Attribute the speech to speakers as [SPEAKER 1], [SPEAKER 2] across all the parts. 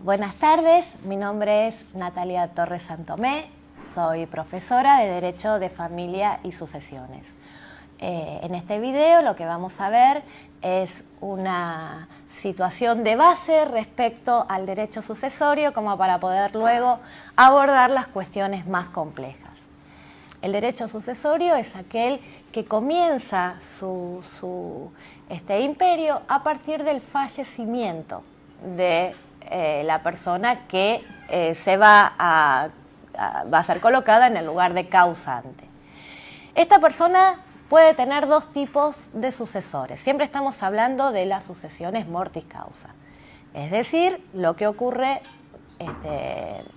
[SPEAKER 1] Buenas tardes, mi nombre es Natalia Torres Santomé, soy profesora de Derecho de Familia y Sucesiones. En este video lo que vamos a ver es una situación de base respecto al derecho sucesorio como para poder luego abordar las cuestiones más complejas. El derecho sucesorio es aquel que comienza su imperio a partir del fallecimiento de la persona que va a ser colocada en el lugar de causante. Esta persona puede tener dos tipos de sucesores. Siempre estamos hablando de las sucesiones mortis causa, es decir, lo que ocurre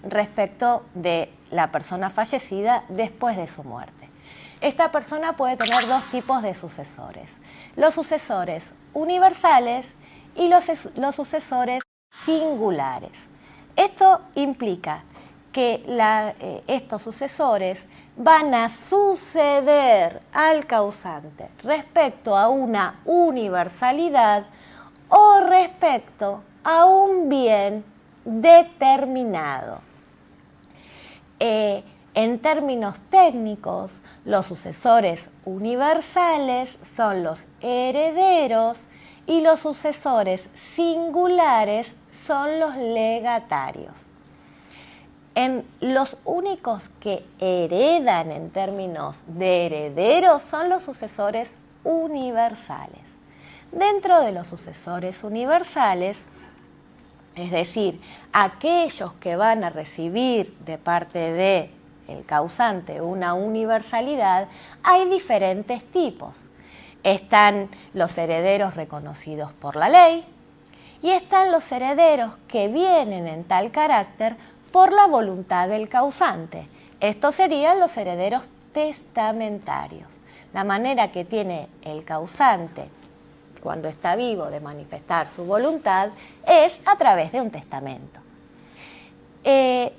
[SPEAKER 1] respecto de la persona fallecida después de su muerte. Esta persona puede tener dos tipos de sucesores: los sucesores universales y los sucesores singulares. Esto implica que estos sucesores van a suceder al causante respecto a una universalidad o respecto a un bien determinado. En términos técnicos, los sucesores universales son los herederos y los sucesores singulares son los legatarios. Los únicos que heredan en términos de herederos son los sucesores universales. Dentro de los sucesores universales, es decir, aquellos que van a recibir de parte del causante una universalidad, hay diferentes tipos. Están los herederos reconocidos por la ley y están los herederos que vienen en tal carácter por la voluntad del causante. Estos serían los herederos testamentarios. La manera que tiene el causante cuando está vivo de manifestar su voluntad es a través de un testamento.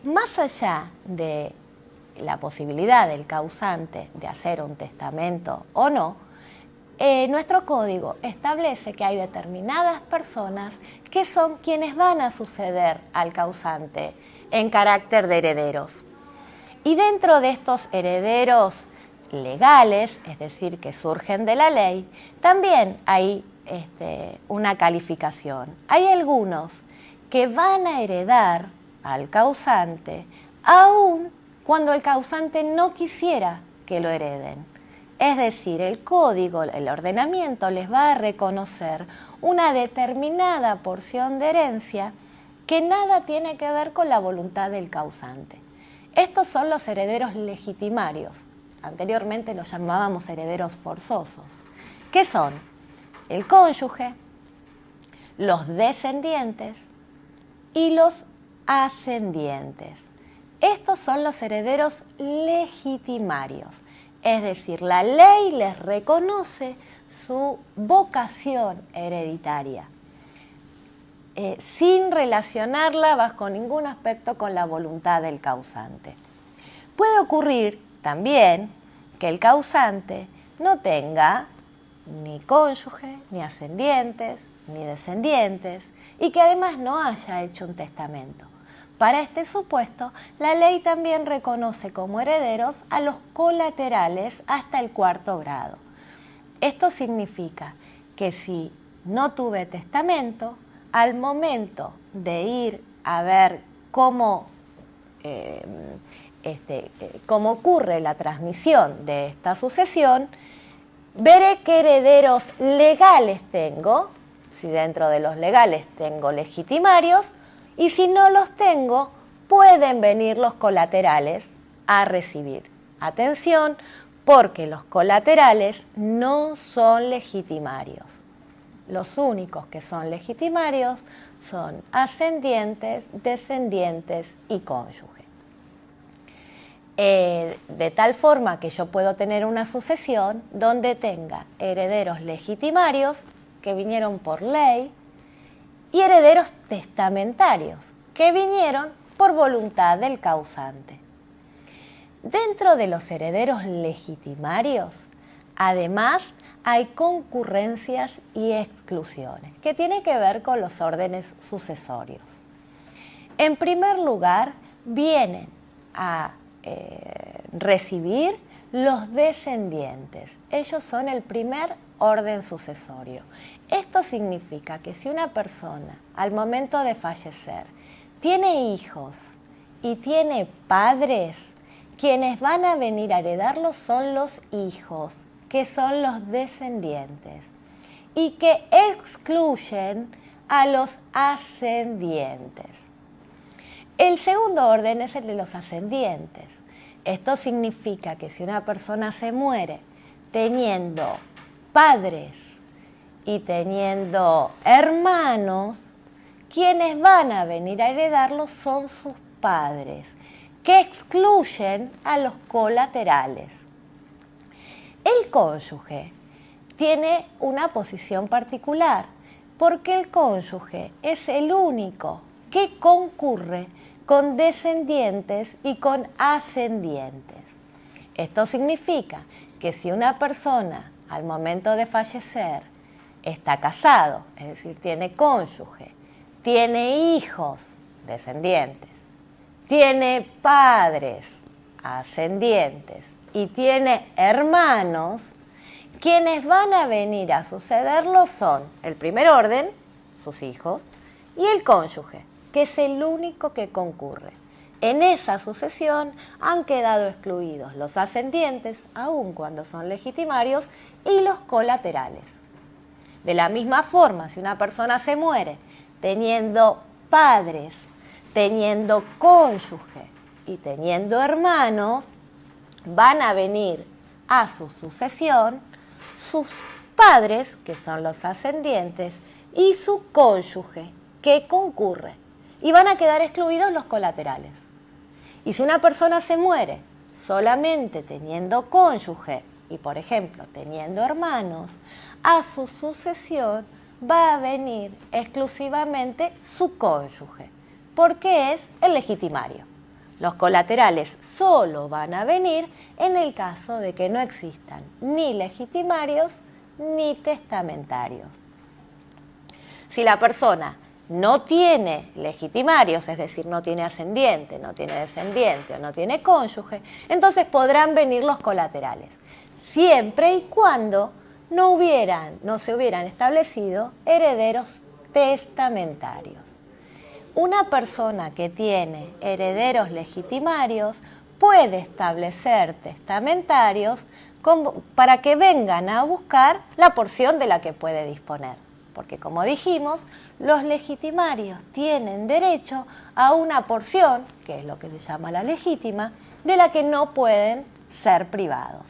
[SPEAKER 1] Más allá de la posibilidad del causante de hacer un testamento o no, nuestro código establece que hay determinadas personas que son quienes van a suceder al causante en carácter de herederos. Y dentro de estos herederos legales, es decir, que surgen de la ley, también hay una calificación. Hay algunos que van a heredar al causante aun cuando el causante no quisiera que lo hereden. Es decir, el código, el ordenamiento les va a reconocer una determinada porción de herencia que nada tiene que ver con la voluntad del causante. Estos son los herederos legitimarios. Anteriormente los llamábamos herederos forzosos. ¿Qué son? El cónyuge, los descendientes y los ascendientes. Estos son los herederos legitimarios. Es decir, la ley les reconoce su vocación hereditaria, sin relacionarla bajo ningún aspecto con la voluntad del causante. Puede ocurrir también que el causante no tenga ni cónyuge, ni ascendientes, ni descendientes, y que además no haya hecho un testamento. Para este supuesto, la ley también reconoce como herederos a los colaterales hasta el 4º grado. Esto significa que si no tuve testamento, al momento de ir a ver cómo ocurre la transmisión de esta sucesión, veré qué herederos legales tengo, si dentro de los legales tengo legitimarios, y si no los tengo, pueden venir los colaterales a recibir. Atención, porque los colaterales no son legitimarios. Los únicos que son legitimarios son ascendientes, descendientes y cónyuge. De tal forma que yo puedo tener una sucesión donde tenga herederos legitimarios que vinieron por ley y herederos testamentarios que vinieron por voluntad del causante. Dentro de los herederos legitimarios, además, hay concurrencias y exclusiones, que tienen que ver con los órdenes sucesorios. En primer lugar, vienen a recibir los descendientes. Ellos son el primer orden sucesorio. Esto significa que si una persona al momento de fallecer tiene hijos y tiene padres, quienes van a venir a heredarlos son los hijos, que son los descendientes, y que excluyen a los ascendientes. El segundo orden es el de los ascendientes. Esto significa que si una persona se muere teniendo padres y teniendo hermanos, quienes van a venir a heredarlos son sus padres, que excluyen a los colaterales. El cónyuge tiene una posición particular, porque el cónyuge es el único que concurre con descendientes y con ascendientes. Esto significa que si una persona al momento de fallecer está casado, es decir, tiene cónyuge, tiene hijos, descendientes, tiene padres, ascendientes, y tiene hermanos, quienes van a venir a sucederlo son el primer orden, sus hijos, y el cónyuge, que es el único que concurre. En esa sucesión han quedado excluidos los ascendientes, aun cuando son legitimarios, y los colaterales. De la misma forma, si una persona se muere teniendo padres, teniendo cónyuge y teniendo hermanos, van a venir a su sucesión sus padres, que son los ascendientes, y su cónyuge, que concurre. Y van a quedar excluidos los colaterales. Y si una persona se muere solamente teniendo cónyuge y, por ejemplo, teniendo hermanos, a su sucesión va a venir exclusivamente su cónyuge, porque es el legitimario. Los colaterales solo van a venir en el caso de que no existan ni legitimarios ni testamentarios. Si la persona no tiene legitimarios, es decir, no tiene ascendiente, no tiene descendiente o no tiene cónyuge, entonces podrán venir los colaterales, siempre y cuando no se hubieran establecido herederos testamentarios. Una persona que tiene herederos legitimarios puede establecer testamentarios para que vengan a buscar la porción de la que puede disponer. Porque, como dijimos, los legitimarios tienen derecho a una porción, que es lo que se llama la legítima, de la que no pueden ser privados.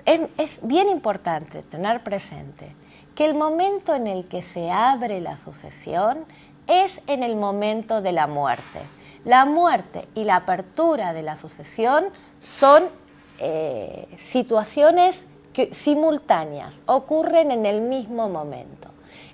[SPEAKER 1] Es bien importante tener presente que el momento en el que se abre la sucesión es en el momento de la muerte. La muerte y la apertura de la sucesión son situaciones simultáneas, ocurren en el mismo momento.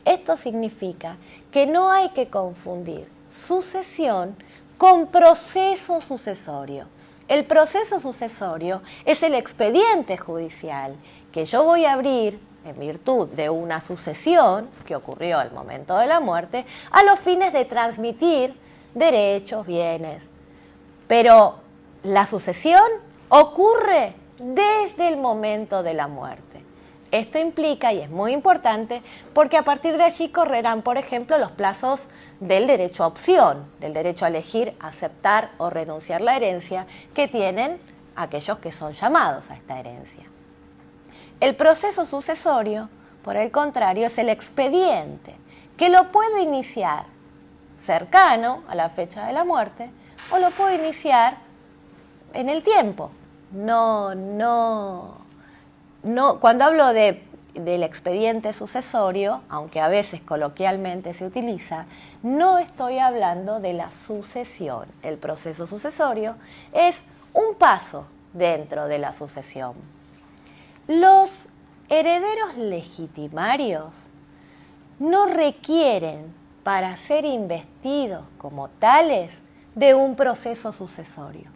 [SPEAKER 1] Esto significa que no hay que confundir sucesión con proceso sucesorio. El proceso sucesorio es el expediente judicial que yo voy a abrir en virtud de una sucesión que ocurrió al momento de la muerte, a los fines de transmitir derechos, bienes. Pero la sucesión ocurre desde el momento de la muerte. Esto implica, y es muy importante, porque a partir de allí correrán, por ejemplo, los plazos del derecho a opción, del derecho a elegir, aceptar o renunciar la herencia que tienen aquellos que son llamados a esta herencia. El proceso sucesorio, por el contrario, es el expediente, que lo puedo iniciar cercano a la fecha de la muerte o lo puedo iniciar en el tiempo. Cuando hablo del expediente sucesorio, aunque a veces coloquialmente se utiliza, no estoy hablando de la sucesión. El proceso sucesorio es un paso dentro de la sucesión. Los herederos legitimarios no requieren, para ser investidos como tales, de un proceso sucesorio,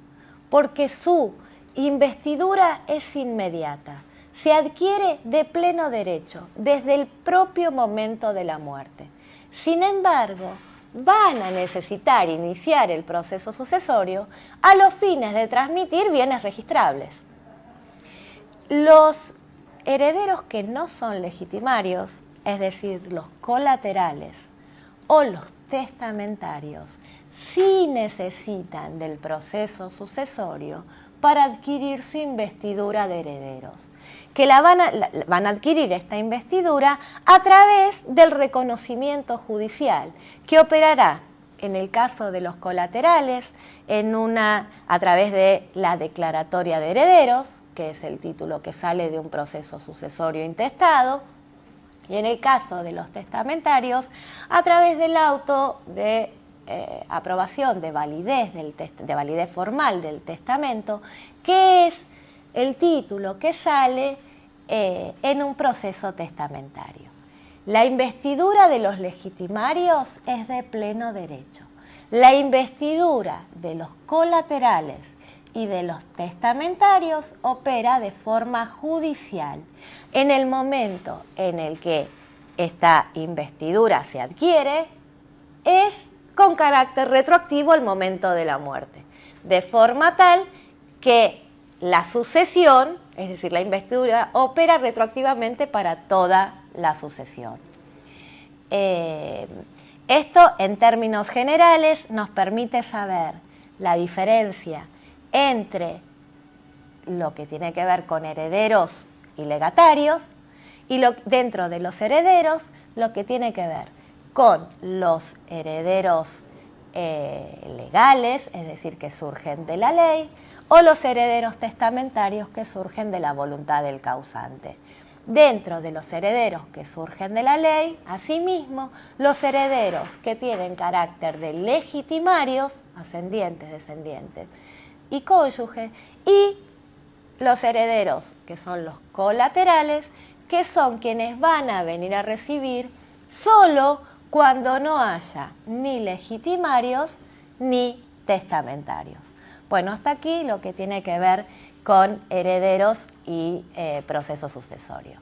[SPEAKER 1] porque su investidura es inmediata, se adquiere de pleno derecho desde el propio momento de la muerte. Sin embargo, van a necesitar iniciar el proceso sucesorio a los fines de transmitir bienes registrables. Los herederos que no son legitimarios, es decir, los colaterales o los testamentarios, sí necesitan del proceso sucesorio para adquirir su investidura de herederos, que van a adquirir esta investidura a través del reconocimiento judicial, que operará, en el caso de los colaterales, a través de la declaratoria de herederos, que es el título que sale de un proceso sucesorio intestado, y en el caso de los testamentarios, a través del auto de aprobación de validez formal del testamento, que es el título que sale en un proceso testamentario. La investidura de los legitimarios es de pleno derecho. La investidura de los colaterales y de los testamentarios opera de forma judicial. En el momento en el que esta investidura se adquiere, es con carácter retroactivo al momento de la muerte, de forma tal que la sucesión, es decir, la investidura, opera retroactivamente para toda la sucesión. Esto, en términos generales, nos permite saber la diferencia entre lo que tiene que ver con herederos y legatarios, y dentro de los herederos, lo que tiene que ver con los herederos legales, es decir, que surgen de la ley, o los herederos testamentarios que surgen de la voluntad del causante. Dentro de los herederos que surgen de la ley, asimismo, los herederos que tienen carácter de legitimarios, ascendientes, descendientes y cónyuges, y los herederos que son los colaterales, que son quienes van a venir a recibir solo cuando no haya ni legitimarios ni testamentarios. Bueno, hasta aquí lo que tiene que ver con herederos y proceso sucesorio.